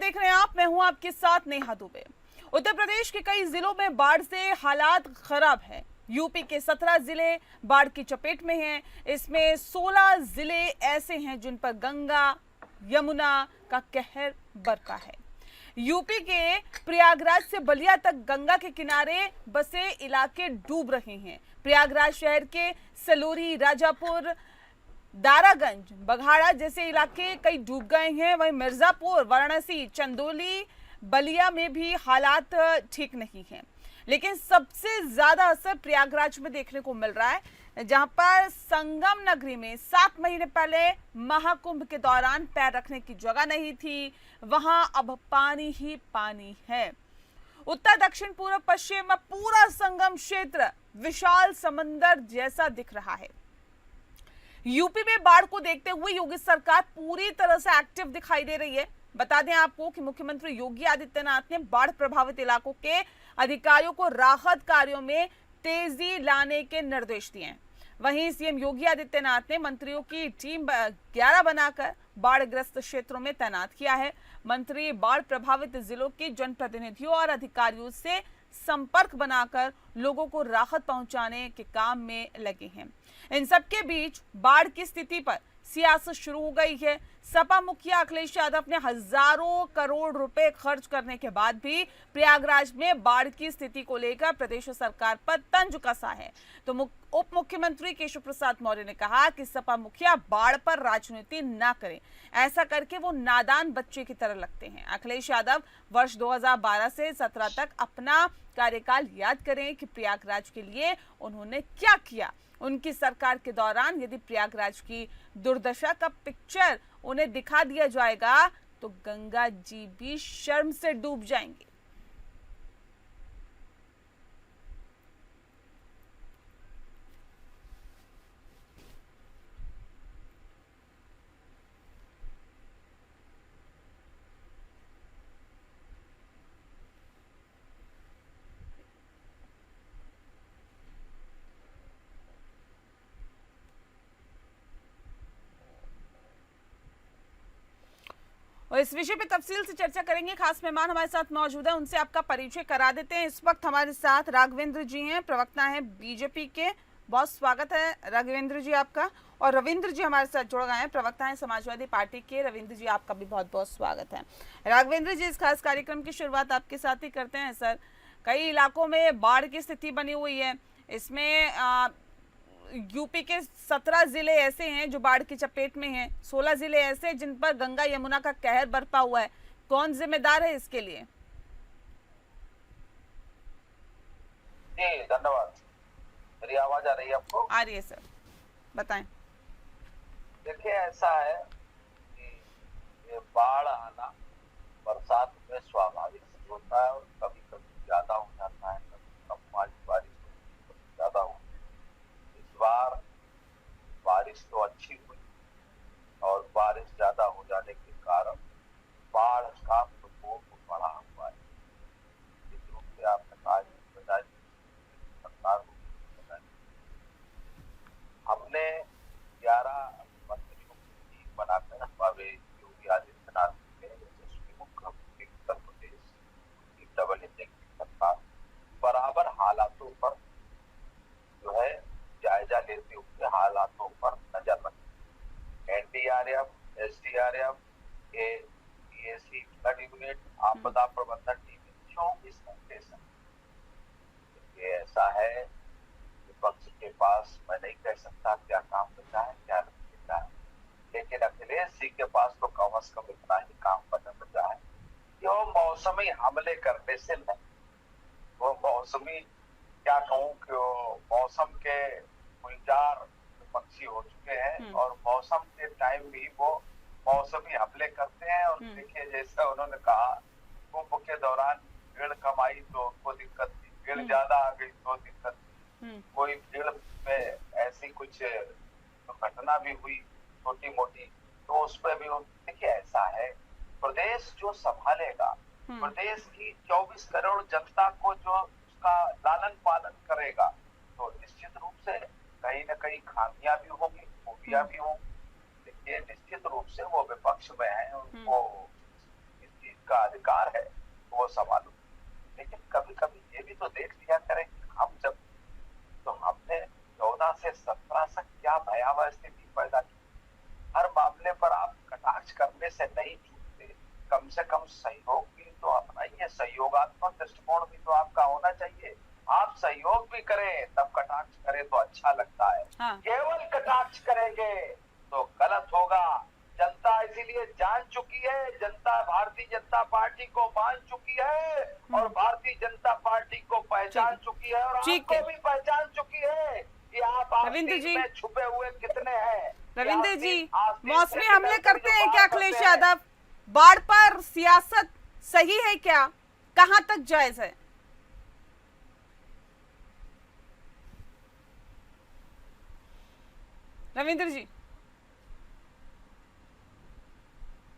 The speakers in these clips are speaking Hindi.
देख रहे हैं आप, मैं हूं आपके साथ नेहा दुबे। उत्तर प्रदेश के कई जिलों में बाढ़ से हालात खराब हैं। यूपी के 17 जिले बाढ़ की चपेट में हैं। इसमें 16 जिले ऐसे हैं जिन पर गंगा यमुना का कहर बरपा है। यूपी के प्रयागराज से बलिया तक गंगा के किनारे बसे इलाके डूब रहे हैं। प्रयागराज शहर के सलोरी, राजापुर, दारागंज, बघाड़ा जैसे इलाके कई डूब गए हैं। वहीं मिर्जापुर, वाराणसी, चंदौली, बलिया में भी हालात ठीक नहीं हैं। लेकिन सबसे ज्यादा असर प्रयागराज में देखने को मिल रहा है, जहां पर संगम नगरी में 7 महीने पहले महाकुंभ के दौरान पैर रखने की जगह नहीं थी, वहां अब पानी ही पानी है। उत्तर, दक्षिण, पूर्व, पश्चिम में पूरा संगम क्षेत्र विशाल समंदर जैसा दिख रहा है। यूपी में बाढ़ को देखते हुए योगी सरकार पूरी तरह से एक्टिव दिखाई दे रही है। बता दें आपको कि मुख्यमंत्री योगी आदित्यनाथ ने बाढ़ प्रभावित इलाकों के अधिकारियों को राहत कार्यों में तेजी लाने के निर्देश दिए हैं। वहीं सीएम योगी आदित्यनाथ ने मंत्रियों की टीम 11 बनाकर बाढ़ग्रस्त क्षेत्रों में तैनात किया है। मंत्री बाढ़ प्रभावित जिलों के जनप्रतिनिधियों और अधिकारियों से संपर्क बनाकर लोगों को राहत पहुंचाने के काम में लगे हैं। इन सबके बीच बाढ़ की स्थिति पर सियासत शुरू हो गई है। सपा मुखिया अखिलेश यादव ने हजारों करोड़ रुपए खर्च करने के बाद भी प्रयागराज में बाढ़ की स्थिति को लेकर प्रदेश सरकार पर तंज कसा है। तो उप मुख्यमंत्री केशव प्रसाद मौर्य ने कहा कि सपा मुखिया बाढ़ पर राजनीति ना करें, ऐसा करके वो नादान बच्चे की तरह लगते हैं। अखिलेश यादव वर्ष 2012 से 17 तक अपना कार्यकाल याद करें कि प्रयागराज के लिए उन्होंने क्या किया। उनकी सरकार के दौरान यदि प्रयागराज की दुर्दशा का पिक्चर उन्हें दिखा दिया जाएगा तो गंगा जी भी शर्म से डूब जाएंगे। और इस विषय पे तफसील से चर्चा करेंगे। खास मेहमान हमारे साथ मौजूद है, उनसे आपका परिचय करा देते हैं। इस वक्त हमारे साथ राघवेंद्र जी हैं, प्रवक्ता हैं बीजेपी के। बहुत स्वागत है राघवेंद्र जी आपका। और रविंद्र जी हमारे साथ जुड़ गए हैं, प्रवक्ता हैं समाजवादी पार्टी के। रविंद्र जी आपका भी बहुत बहुत स्वागत है। राघवेंद्र जी, इस खास कार्यक्रम की शुरुआत आपके साथ ही करते हैं। सर, कई इलाकों में बाढ़ की स्थिति बनी हुई है। इसमें यूपी के 17 जिले ऐसे हैं जो बाढ़ की चपेट में हैं, 16 जिले ऐसे जिन पर गंगा यमुना का कहर बरपा हुआ है। कौन जिम्मेदार है इसके लिए? जी धन्यवाद। मेरी आवाज आ रही है आपको? आ रही है सर, बताएं। देखिए, ऐसा है कि ये बाढ़ आना बरसात में स्वाभाविक होता है और कभी कभी ज्यादा हो जाता है, कभी कम बारिश ज्यादा हो। इस बार बारिश तो अच्छी हुई और बारिश ज्यादा हो जाने के कारण बाढ़ का प्रकोप बढ़ा हुआ है। इस रूप से आपने कहा सरकार हमने 11 मंत्रियों की टीम बनाकर भावे योगी आदित्यनाथ के यशस्वी मुख्यमंत्री उत्तर प्रदेश की डबल इंजन की सरकार बराबर हालातों पर जो है जायजा लेते हुए हालातों पर नजर रखें। NDRF, SDRF, PAC flood unit, आपदा प्रबंधन टीम 24 घंटे से। ये ऐसा है, विपक्ष के पास मैं नहीं कह सकता क्या काम बचा है क्या नहीं बचा है, लेकिन अखिलेश जी के पास तो कम से कम इतना ही काम बचा है कि वो मौसमी हमले करने से नहीं, वो मौसमी क्या कहूँ कि वो मौसम के गुलजार पक्षी हो चुके हैं और मौसम के टाइम भी वो मौसमी हमले करते हैं। और देखिए, जैसा उन्होंने कहा कुंभ के दौरान भीड़ कम आई तो उनको दिक्कत थी, भीड़ ज्यादा आ गई तो दिक्कत थी, कोई भीड़ में ऐसी कुछ घटना भी हुई छोटी मोटी तो उस पर भी। देखिए, ऐसा है, प्रदेश जो संभालेगा, प्रदेश की 24 करोड़ जनता को जो उसका लालन पालन करेगा, तो निश्चित रूप से कहीं न कहीं खामियां भी होंगी, खूबियां भी होंगी। देखिए, निश्चित रूप से वो विपक्ष में है, उनको इस चीज उनका अधिकार है तो वो संभालो। लेकिन कभी कभी ये भी तो देख लिया करें कि हम जब तो हमने 14 से 17 तक क्या भयावह स्थिति पैदा की। हर मामले पर आप कटाक्ष करने से नहीं चूकते, कम से कम सहयोग भी तो अपनाइए, सहयोगात्मक दृष्टिकोण भी तो आपका होना चाहिए। आप सहयोग भी करें तब कटाक्ष करें तो अच्छा लगता है। हाँ। केवल कटाक्ष करेंगे तो गलत होगा। जनता इसीलिए जान चुकी है, जनता भारतीय जनता पार्टी को मान चुकी है और भारतीय जनता पार्टी को पहचान चुकी है और आपको भी पहचान चुकी है कि आप रविंद्र जी में छुपे हुए कितने हैं। रविंद्र जी, मौसमी हमले करते हैं क्या अखिलेश यादव? बाढ़ पर सियासत सही है क्या? कहां तक जायज है? रविंद्र जी,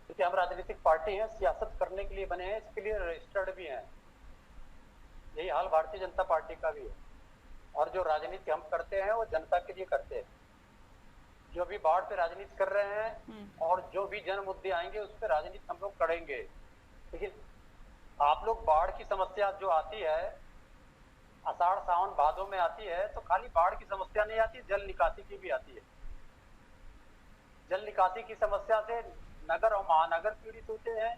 क्योंकि हम राजनीतिक पार्टी हैं, सियासत करने के लिए बने हैं, इसके लिए रजिस्टर्ड भी हैं। यही हाल भारतीय जनता पार्टी का भी है। और जो राजनीति हम करते हैं वो जनता के लिए करते हैं। जो भी बाढ़ पे राजनीति कर रहे हैं और जो भी जन मुद्दे आएंगे उस पर राजनीति हम लोग करेंगे। लेकिन आप लोग बाढ़ की समस्या जो आती है, आषाढ़ सावन भादों में आती है, तो खाली बाढ़ की समस्या नहीं आती, जल निकासी की भी आती है। जल निकासी की समस्या से नगर और महानगर पीड़ित होते हैं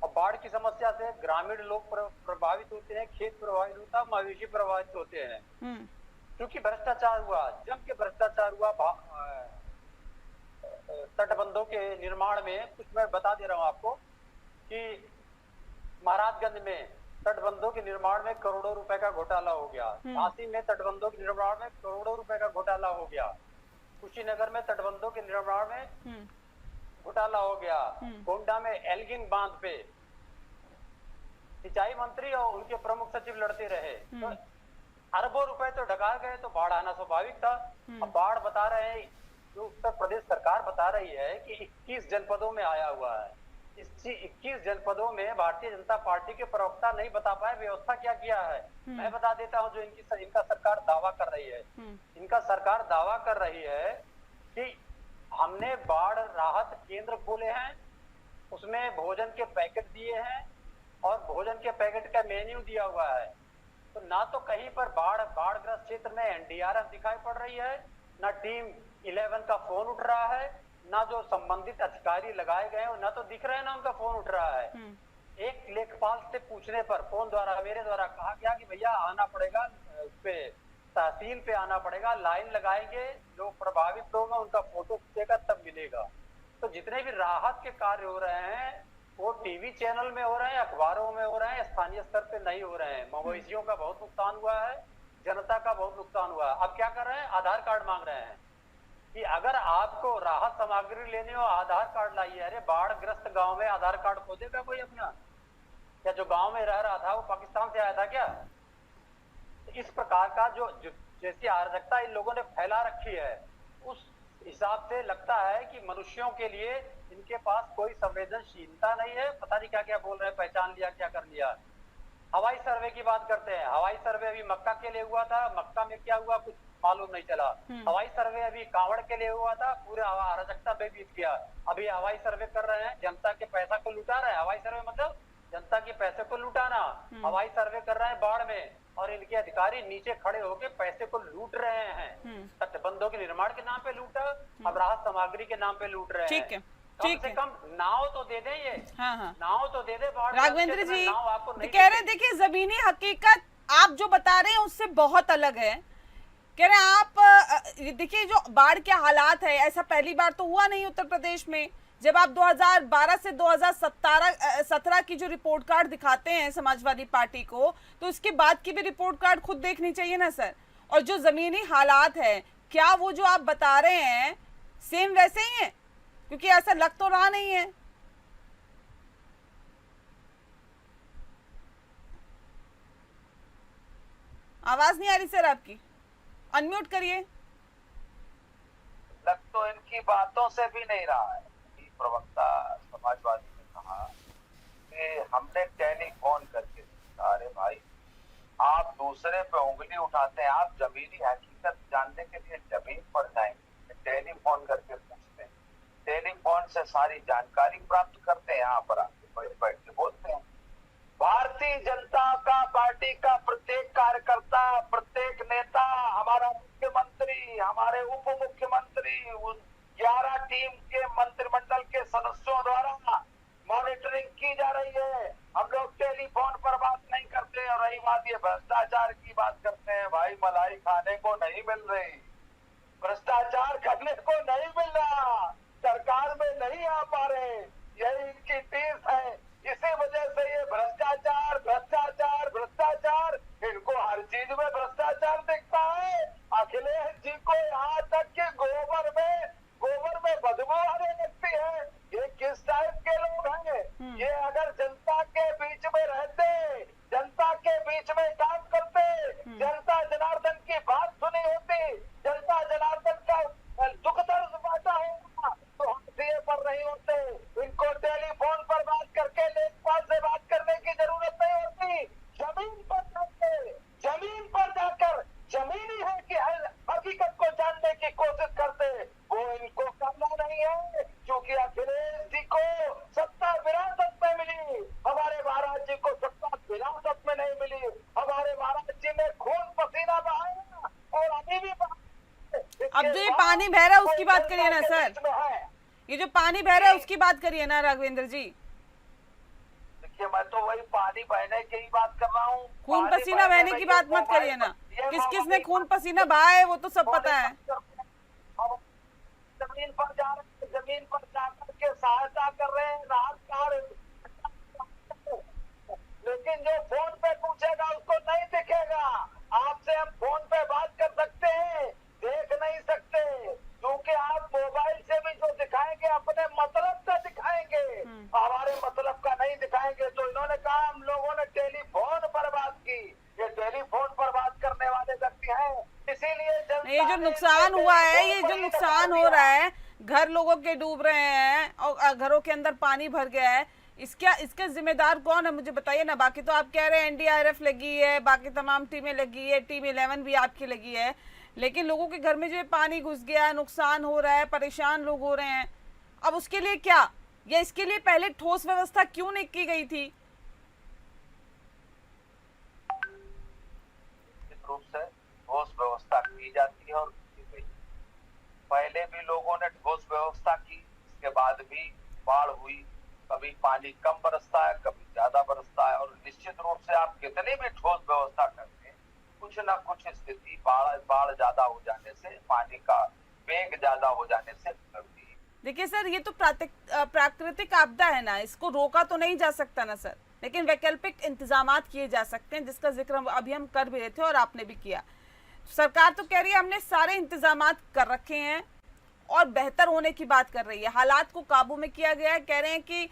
और बाढ़ की समस्या से ग्रामीण लोग प्रभावित होते हैं, खेत प्रभावित होता है, मवेशी प्रभावित होते हैं। क्योंकि भ्रष्टाचार हुआ, जम के भ्रष्टाचार हुआ तटबंधों के निर्माण में। कुछ मैं बता दे रहा हूं आपको कि महाराजगंज में तटबंधों के निर्माण में करोड़ों रुपए का घोटाला हो गया, झांसी में तटबंधों के निर्माण में करोड़ों रुपए का घोटाला हो गया, कुशीनगर में तटबंधों के निर्माण में घोटाला हो गया, गोंडा में एल्गिन बांध पे सिंचाई मंत्री और उनके प्रमुख सचिव लड़ते रहे, तो अरबों रुपए तो ढका गए, तो बाढ़ आना स्वाभाविक था। अब बाढ़ बता रहे हैं, जो उत्तर प्रदेश सरकार बता रही है कि 21 जनपदों में आया हुआ है। इस 21 जनपदों में भारतीय जनता पार्टी के प्रवक्ता नहीं बता पाए व्यवस्था क्या किया है। मैं बता देता हूं जो इनका सरकार दावा कर रही है। इनका सरकार दावा कर रही है कि हमने बाढ़ राहत केंद्र खोले हैं, उसमें भोजन के पैकेट दिए हैं और भोजन के पैकेट का मेन्यू दिया हुआ है। तो ना तो कहीं पर बाढ़ग्रस्त क्षेत्र में एनडीआरएफ दिखाई पड़ रही है, ना टीम 11 का फोन उठ रहा है, ना जो संबंधित अधिकारी लगाए गए हैं ना तो दिख रहे हैं, ना उनका फोन उठ रहा है। एक लेखपाल से पूछने पर फोन द्वारा मेरे द्वारा कहा गया कि भैया आना पड़ेगा, उस पे तहसील पे आना पड़ेगा, लाइन लगाएंगे, जो प्रभावित लोग हैं उनका फोटो खींचेगा तब मिलेगा। तो जितने भी राहत के कार्य हो रहे हैं वो टीवी चैनल में हो रहे हैं, अखबारों में हो रहे हैं, स्थानीय स्तर पे नहीं हो रहे हैं। मवेशियों का बहुत नुकसान हुआ है, जनता का बहुत नुकसान हुआ है। अब क्या कर रहे हैं, आधार कार्ड मांग रहे हैं कि अगर आपको राहत सामग्री लेनी हो आधार कार्ड लाइए। अरे बाढ़ग्रस्त गांव में आधार कार्ड खोदेगा कोई अपना? क्या जो गांव में रह रहा था वो पाकिस्तान से आया था क्या? इस प्रकार का जो जैसी अराजकता इन लोगों ने फैला रखी है, उस हिसाब से लगता है कि मनुष्यों के लिए इनके पास कोई संवेदनशीलता नहीं है। पता नहीं क्या क्या बोल रहे हैं, पहचान लिया क्या कर लिया। हवाई सर्वे की बात करते हैं, हवाई सर्वे अभी मक्का के लिए हुआ था, मक्का में क्या हुआ कुछ मालूम नहीं चला। हवाई सर्वे अभी कांवड़ के लिए हुआ था, पूरे अराजकता में बीत गया। अभी हवाई सर्वे कर रहे हैं, जनता के पैसा को लुटा रहे हैं। हवाई सर्वे मतलब जनता के पैसे को लुटाना। हवाई सर्वे कर रहे हैं बाढ़ में और इनके अधिकारी नीचे खड़े होकर पैसे को लूट रहे हैं। तटबंधों के निर्माण के नाम पे लूटा, अब राहत सामग्री के नाम पे लूट रहे हैं। कम से कम नाव तो दे दें ये। नाव तो दे दे। राघवेंद्र जी कह रहे हैं, देखिए जमीनी हकीकत आप जो बता रहे हैं उससे बहुत अलग है। कह रहे हैं आप देखिए जो बाढ़ के हालात है, ऐसा पहली बार तो हुआ नहीं उत्तर प्रदेश में। जब आप 2012 से 2017 की जो रिपोर्ट कार्ड दिखाते हैं समाजवादी पार्टी को, तो उसके बाद की भी रिपोर्ट कार्ड खुद देखनी चाहिए ना सर। और जो जमीनी हालात है, क्या वो जो आप बता रहे हैं सेम वैसे ही है? क्योंकि ऐसा लग तो रहा नहीं है। आवाज नहीं आ रही सर आपकी, अनम्यूट करिए। लग तो इनकी बातों से भी नहीं रहा है। प्रवक्ता समाजवादी ने कहा कि हमने टेलीफोन करके, अरे भाई आप दूसरे पे उंगली उठाते हैं, आप जमीनी हकीकत जानने के लिए जमीन पर जाएंगे, टेलीफोन करके पूछते हैं। टेलीफोन से सारी जानकारी प्राप्त करते हैं, यहाँ पर आके बैठ बैठ के बोलते हैं। भारतीय जनता का पार्टी का प्रत्येक कार्यकर्ता, प्रत्येक नेता, हमारा मुख्यमंत्री, हमारे उप मुख्यमंत्री, उन 11 टीम के मंत्रिमंडल के सदस्यों द्वारा मॉनिटरिंग की जा रही है। हम लोग टेलीफोन पर बात नहीं करते। और रही बात ये भ्रष्टाचार की बात करते हैं, भाई मलाई खाने को नहीं मिल रही, भ्रष्टाचार करने को नहीं मिल रहा, सरकार में नहीं आ पा रहे, यही इनकी टीस है। इसी वजह से ये भ्रष्टाचार भ्रष्टाचार भ्रष्टाचार, इनको हर चीज में भ्रष्टाचार दिखता है। अखिलेश जी को यहाँ तक कि गोबर में बदबू आने लगती है। ये किस टाइप के लोग हैं? ये अगर जनता के बीच में रहते, जनता के बीच में काम करते, जनता जनार्दन की बात सुनी होती, जनता जनार्दन का दुख दर्द बांटा होगा, तो हम सीए पर नहीं होते। इनको टेलीफोन पर बात करके लेखपाल से बात करने की जरूरत नहीं होती। जमीन पर जाकर जमीनी है कि हकीकत को जानने की कोशिश करते, वो इनको करना नहीं है। क्योंकि अखिलेश जी को सत्ता विरासत में मिली, हमारे महाराज जी को सत्ता विरासत में नहीं मिली। हमारे महाराज जी ने खून पसीना बहाया और अभी भी अब जो ये पानी बह रहा है उसकी बात करिए ना सर, ये जो पानी बह रहा है उसकी बात करिए ना राघवेंद्र जी। देखिए, मैं तो वही पानी बहने की ही बात कर रहा हूँ। खून पसीना बहने की बात मत करिए ना, किस किस ने खून पसीना बहाया है वो तो सब पता है। जमीन पर जा रहे हैं, जमीन पर जाकर के सहायता कर रहे हैं, राहत कार्य, लेकिन जो फोन पे पूछेगा उसको नहीं दिखेगा। आपसे हम फोन पे बात कर सकते हैं, देख नहीं सकते, क्योंकि आप मोबाइल से भी जो दिखाएंगे अपने मतलब का दिखाएंगे, हमारे मतलब का नहीं दिखाएंगे। तो इन्होंने कहा हम लोगों ने टेलीफोन पर बात की, ये टेलीफोन पर बात करने वाले व्यक्ति हैं। इसीलिए ये जो नुकसान हुआ है, ये जो नुकसान हो रहा है, घर लोगों के डूब रहे हैं और घरों के अंदर पानी भर गया है, इसके जिम्मेदार कौन है मुझे बताइए ना। बाकी तो आप कह रहे हैं एनडीआरएफ लगी है, बाकी तमाम टीमें लगी है, टीम 11 भी आपकी लगी है, लेकिन लोगों के घर में जो पानी घुस गया है, नुकसान हो रहा है, परेशान लोग हो रहे हैं, अब उसके लिए क्या, या इसके लिए पहले ठोस व्यवस्था क्यों नहीं की गई थी? रूप से ठोस व्यवस्था की जाती है और की गई। पहले भी लोगों ने ठोस व्यवस्था की, इसके बाद भी बाढ़ हुई, कभी पानी कम बरसता है, कभी ज्यादा बरसता है। और निश्चित रूप से आप कितनी भी ठोस व्यवस्था करते हैं, कुछ ना कुछ स्थिति बाढ़ ज्यादा हो जाने से, पानी का वेग ज्यादा हो जाने से बिगड़ती है। देखिए सर, ये तो प्राकृतिक आपदा है ना, इसको रोका तो नहीं जा सकता ना सर, लेकिन वैकल्पिक इंतजामात किए जा सकते हैं, जिसका जिक्र अभी हम कर भी रहे थे और आपने भी किया। सरकार तो कह रही है हमने सारे इंतजामात कर रखे हैं और बेहतर होने की बात कर रही है, हालात को काबू में किया गया है। कह रहे हैं कि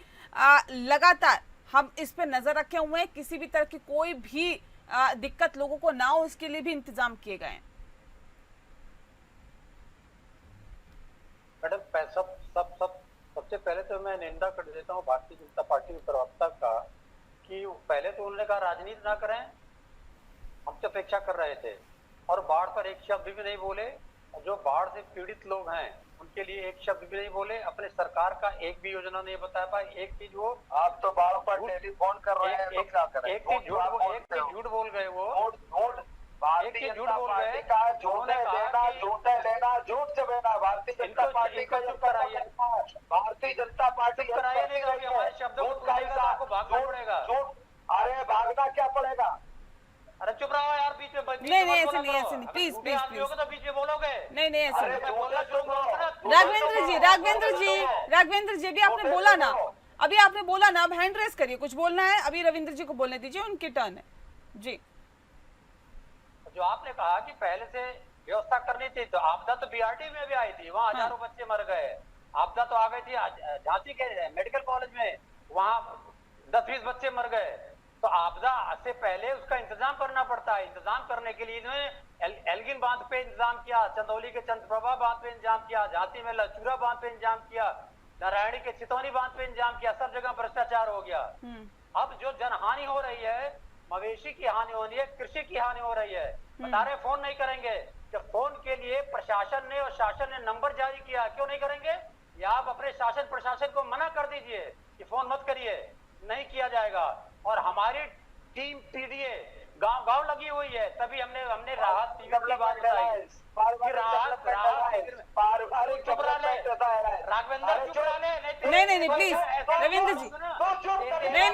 लगातार हम इस पे नजर रखे हुए हैं, किसी भी तरह की कोई भी दिक्कत लोगों को ना हो, इसके लिए भी इंतजाम किए गए हैं। मैडम सबसे पहले तो मैं निंदा कर देता हूँ भारतीय जनता पार्टी के प्रवक्ता का, कि पहले तो उन्होंने कहा राजनीति ना करें, हम तो अपेक्षा कर रहे थे, और बाढ़ पर एक शब्द भी नहीं बोले। जो बाढ़ से पीड़ित लोग हैं उनके लिए एक शब्द भी नहीं बोले, अपने सरकार का एक भी योजना नहीं बता पाए। एक चीज वो, आप तो बाढ़ पर टेलीफोन कर रहे हैं, एक चीज झूठ बोल गए, वो भारतीय जनता पार्टी का झूठे लेना झूठ चबेना, भारतीय जनता पार्टी का जो कराइए, भारतीय जनता पार्टी हमारे शब्दों को भागना पड़ेगा। अरे भागना क्या पड़ेगा? अरे चुप रहो यार, बीच में नहीं ऐसे नहीं, प्लीज तो बीच में बोलोगे। नहीं ऐसे राघवेंद्र जी भी आपने बोला ना, अभी आपने बोला ना, अब हैंड रेस करिए, कुछ बोलना है अभी रविंद्र जी को बोलने दीजिए, उनकी टर्न है जी। जो आपने कहा कि पहले से व्यवस्था करनी थी, तो आपदा तो बीआरटी में भी आई थी, वहाँ हजारों बच्चे मर गए। आपदा तो आ गई थी झांसी के मेडिकल कॉलेज में, वहाँ 10-20 बच्चे मर गए। तो आपदा से पहले उसका इंतजाम करना पड़ता है। इंतजाम करने के लिए इन्होंने एल्गिन बांध पे इंतजाम किया, चंदौली के चंद्रप्रभा बांध पे इंतजाम किया, झांसी में लचूरा बांध पे इंतजाम किया, नारायणी के चितौनी बांध पे इंतजाम किया, सब जगह भ्रष्टाचार हो गया। अब जो जनहानि हो रही है, मवेशी की हानि हो रही है, कृषि की हानि हो रही है, बता रहे फोन नहीं करेंगे। जब फोन के लिए प्रशासन ने और शासन ने नंबर जारी किया, क्यों नहीं करेंगे? या आप अपने शासन प्रशासन को मना कर दीजिए कि फोन मत करिए, नहीं किया जाएगा। और हमारी टीम पीडीए गांव लगी हुई है, तभी हमने राहत शिविर की बात बताई। चुप रहा ले राघवेंद्र, चुप रहा ले। नहीं प्लीज रविंद्र जी, नहीं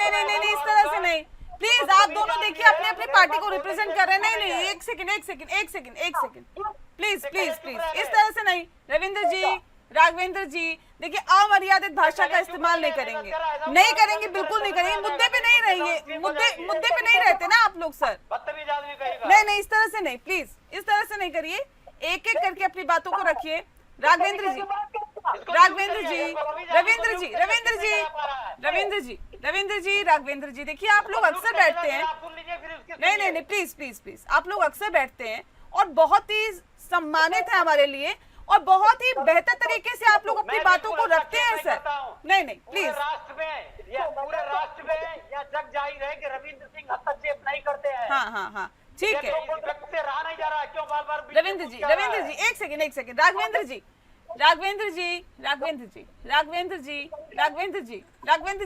इस तरह से नहीं, प्लीज आप दोनों देखिए अपनी अपनी पार्टी को रिप्रेजेंट कर रहे हैं। नहीं एक सेकंड प्लीज इस तरह से नहीं। रविंद्र जी, राघवेंद्र जी, देखिए अमर्यादित भाषा का इस्तेमाल नहीं करेंगे, बिल्कुल नहीं करेंगे। मुद्दे पे नहीं रहिए, मुद्दे पे नहीं रहते ना आप लोग सर। नहीं इस तरह से नहीं, प्लीज इस तरह से नहीं करिए, एक एक करके अपनी बातों को रखिए। रविंद्र जी, राघवेंद्र जी, देखिए आप लोग अक्सर बैठते हैं, नहीं प्लीज आप लोग अक्सर बैठते हैं और बहुत ही सम्मानित है हमारे लिए और बहुत ही बेहतर तरीके से आप लोग अपनी बातों को रखते हैं सर। नहीं प्लीज, पूरे राष्ट्र में या जग जाहिर है कि रविंद्र सिंह हस्तक्षेप नहीं करते हैं। हाँ ठीक है। रहा नहीं जा रहा है, क्यों बार रविंद्र जी, एक सेकंड, राघवेंद्र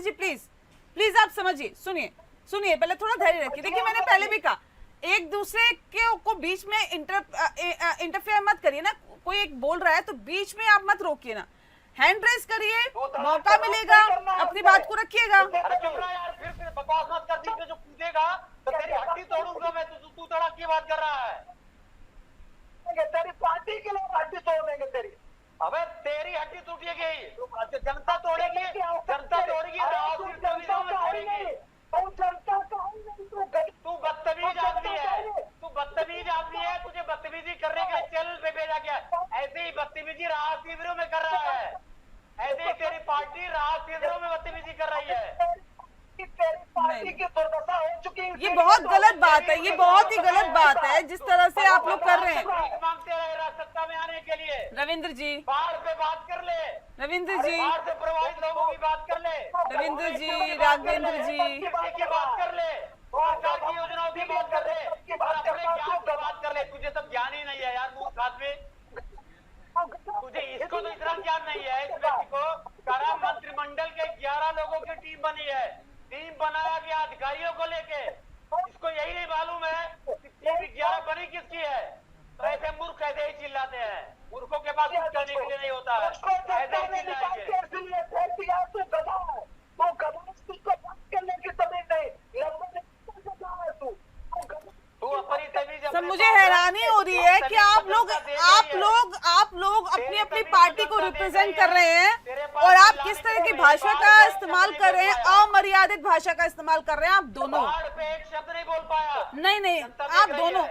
जी प्लीज आप समझिए, सुनिए पहले थोड़ा धैर्य रखिए। देखिए मैंने पहले भी कहा, एक दूसरे को बीच में इंटरफेयर मत करिए ना। कोई एक बोल रहा है तो बीच में आप मत रोकिए ना, हैंड रेस करिए, मौका मिलेगा अपनी बात को रखिएगा। फिर बकवास मत कर, बीच में जो कूदेगा तो तेरी हड्डी तोड़ूंगा मैं। तू तड़क की बात कर रहा है, तेरी पार्टी के लोग हड्डी तोड़ देंगे तेरी। अबे तेरी हड्डी टूटेगी, जनता तोड़ेगी, तू बदतमीज आदमी है, तुझे बदतमीजी करने के लिए चैनल पे भेजा गया। ऐसे ही बदतमीजी राहत शिविरों में कर रहा है, ऐसे ही तेरी पार्टी राहत शिविरों में बदतमीजी कर रही है। पार्टी की दुर्दशा हो चुकी है। ये बहुत गलत बात है, ये बहुत ही गलत बात है जिस तरह से आप लोग कर रहे हैं। मांगते रहे सत्ता में आने के लिए। रविंद्र जी, बाढ़ पे बात कर ले, रविंद्र जी, बाढ़ से प्रभावित लोगों की बात कर ले, रविंद्र जी, राघवेंद्र जी की बात कर ले, सरकार की योजनाओं की बात कर ले, अपने ज्ञान की बात कर ले। तुझे तो ज्ञान ही नहीं है यार मूर्ख आदमी, तुझे इसको तो इतना ज्ञान नहीं है। इस व्यक्ति को करा मंत्रिमंडल के 11 लोगों की टीम बनी है, टीम बनाया गया अधिकारियों को लेके। इसको यही नहीं मालूम है कि टीम 11 बनी किसकी है। तो ऐसे मूर्ख ऐसे ही चिल्लाते हैं, मूर्खों के पास कुछ करने के लिए नहीं होता है, ऐसे ही चिल्लाएंगे। सर मुझे हैरानी हो रही है कि आप लोग अपनी अपनी पार्टी को रिप्रेजेंट कर रहे हैं और आप किस तरह की भाषा का इस्तेमाल कर रहे हैं, अमर्यादित भाषा का इस्तेमाल कर रहे हैं आप दोनों। एक शब्द नहीं बोल पाया। नहीं आप दोनों,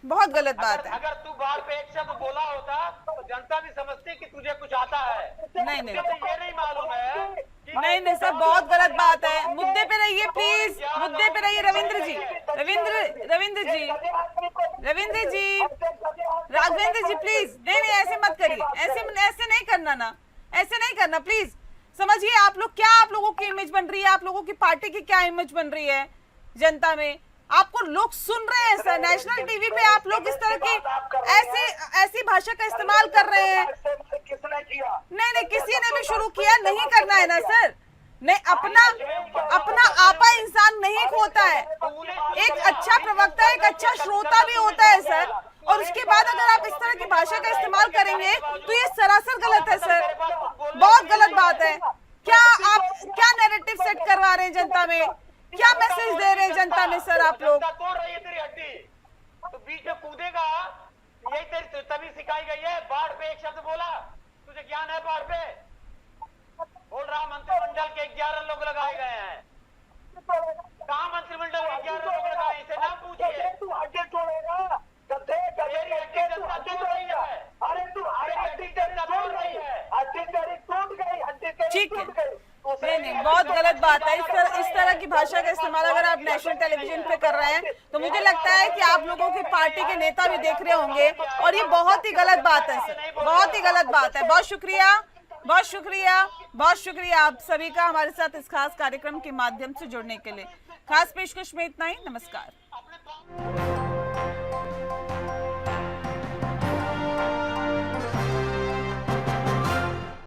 बहुत गलत बात है। अगर तू बाहर पे एक शब्द बोला होता तो जनता भी समझती कि तुझे कुछ आता है। नहीं ये नहीं मालूम है। नहीं सर, बहुत गलत बात है। मुद्दे पे रहिए प्लीज, मुद्दे पे रहिए। रविंद्र जी, राघवेंद्र जी प्लीज, नहीं ऐसे मत करिए, ऐसे नहीं करना ना, ऐसे नहीं करना प्लीज। समझिए आप लोग, क्या आप लोगों की इमेज बन रही है, आप लोगों की पार्टी की क्या इमेज बन रही है जनता में। आपको लोग सुन रहे हैं सर, नेशनल टीवी पे आप लोग इस तरह की ऐसी भाषा का इस्तेमाल कर रहे हैं। नहीं किसी ने भी शुरू किया, नहीं करना है ना सर। नहीं, अपना आपा इंसान नहीं खोता है। एक अच्छा प्रवक्ता, एक अच्छा श्रोता भी होता है सर, और उसके बाद अगर आप इस तरह की भाषा का इस्तेमाल करेंगे तो ये सरासर गलत है सर, बहुत गलत बात है। क्या नैरेटिव सेट करवा रहे हैं जनता में, क्या मैसेज दे रहे हैं जनता में सर आप लोग। तोड़ रही है तेरी हड्डी, तो बीच में कूदेगा, यही तेरी तभी सिखाई गई है। बाढ़ पे एक शब्द बोला, तुझे ज्ञान है बाढ़ पे? बोल रहा मंत्रिमंडल के 11 लोग लगाए गए हैं। कहाँ मंत्रिमंडल के 11 लोग लगाए, इसे नाम पूछिए। तू हड्डी तोड़ेगा, तेरी हड्डी जनता तोड़ रही है। अरे तू हड्डी जनता तोड़ रही है, हड्डी तेरी टूट गई, हड्डी तेरी टूट गई। नहीं बहुत गलत बात है। इस तरह की भाषा का इस्तेमाल अगर आप नेशनल टेलीविजन पे कर रहे हैं तो मुझे लगता है कि आप लोगों की पार्टी के नेता भी देख रहे होंगे, और ये बहुत ही गलत बात है सर, बहुत ही गलत बात है। बहुत शुक्रिया आप सभी का हमारे साथ इस खास कार्यक्रम के माध्यम से जुड़ने के लिए। खास पेशकश में इतना ही, नमस्कार।